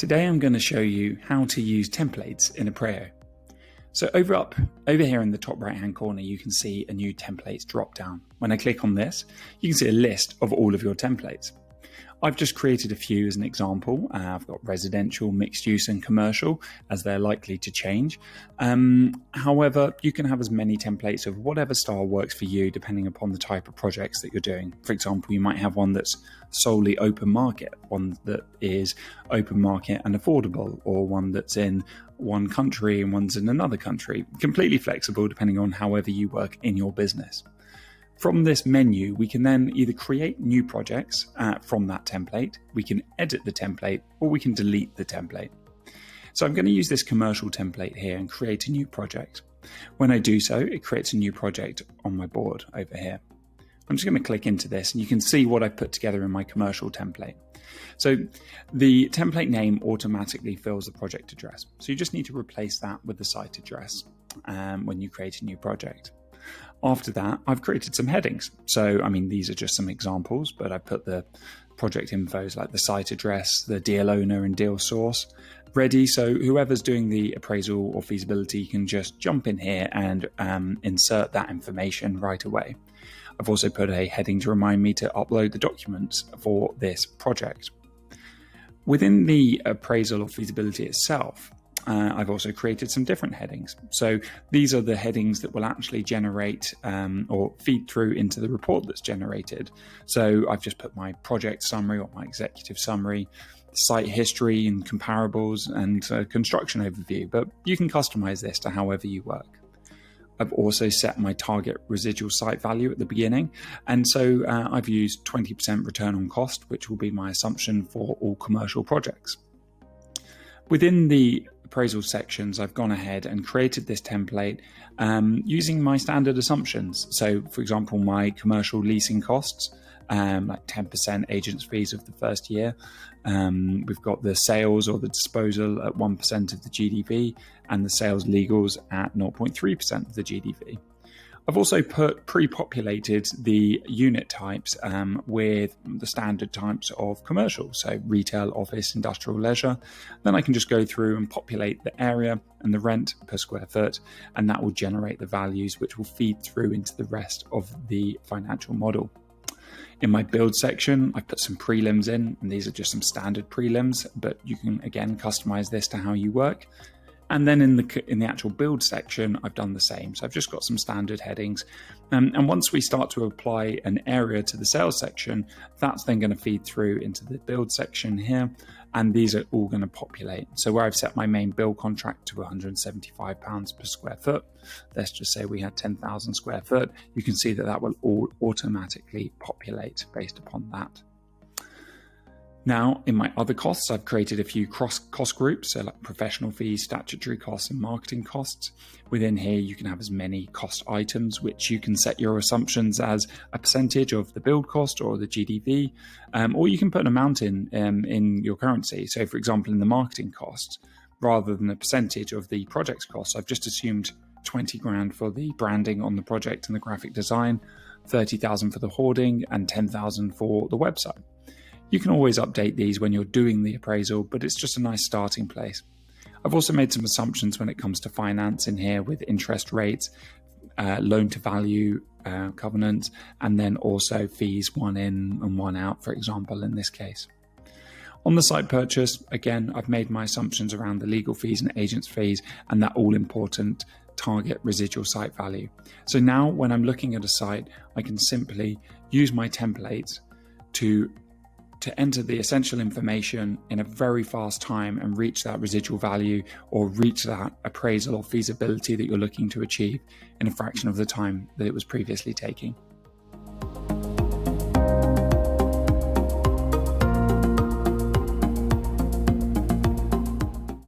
Today I'm going to show you how to use templates in Aprao. So over here in the top right hand corner you can see a new templates drop down. When I click on this you can see a list of all of your templates. I've just created a few as an example. I've got residential, mixed use and commercial as they're likely to change. However, you can have as many templates of whatever style works for you depending upon the type of projects that you're doing. For example, you might have one that's solely open market, one that is open market and affordable, or one that's in one country and one's in another country. Completely flexible depending on however you work in your business. From this menu, we can then either create new projects from that template, we can edit the template, or we can delete the template. So I'm going to use this commercial template here and create a new project. When I do so, it creates a new project on my board over here. I'm just going to click into this and you can see what I've put together in my commercial template. So the template name automatically fills the project address. So you just need to replace that with the site address when you create a new project. After that, I've created some headings. So, these are just some examples, but I put the project infos like the site address, the deal owner and deal source ready. So whoever's doing the appraisal or feasibility can just jump in here and insert that information right away. I've also put a heading to remind me to upload the documents for this project. Within the appraisal or feasibility itself, I've also created some different headings. So these are the headings that will actually generate or feed through into the report that's generated. So I've just put my project summary or my executive summary, site history and comparables, and construction overview, but you can customize this to however you work. I've also set my target residual site value at the beginning. And so I've used 20% return on cost, which will be my assumption for all commercial projects. Within the appraisal sections, I've gone ahead and created this template using my standard assumptions. So for example, my commercial leasing costs, like 10% agents fees of the first year. We've got the sales or the disposal at 1% of the GDV and the sales legals at 0.3% of the GDV. I've also pre-populated the unit types with the standard types of commercial, so retail, office, industrial, leisure. Then I can just go through and populate the area and the rent per square foot, and that will generate the values which will feed through into the rest of the financial model. In my build section, I put some prelims in, and these are just some standard prelims, but you can again customize this to how you work. And then in the actual build section, I've done the same. So I've just got some standard headings. And once we start to apply an area to the sales section, that's then going to feed through into the build section here. And these are all going to populate. So where I've set my main build contract to £175 per square foot, let's just say we had 10,000 square foot, you can see that that will all automatically populate based upon that. Now, in my other costs, I've created a few cost groups, so like professional fees, statutory costs, and marketing costs. Within here, you can have as many cost items, which you can set your assumptions as a percentage of the build cost or the GDV, or you can put an amount in your currency. So for example, in the marketing costs, rather than a percentage of the project's costs, I've just assumed 20 grand for the branding on the project and the graphic design, 30,000 for the hoarding, and 10,000 for the website. You can always update these when you're doing the appraisal, but it's just a nice starting place. I've also made some assumptions when it comes to finance in here with interest rates, loan to value covenants, and then also fees one in and one out, for example, in this case. On the site purchase, again, I've made my assumptions around the legal fees and agents fees and that all important target residual site value. So now when I'm looking at a site, I can simply use my templates to enter the essential information in a very fast time and reach that residual value or reach that appraisal or feasibility that you're looking to achieve in a fraction of the time that it was previously taking.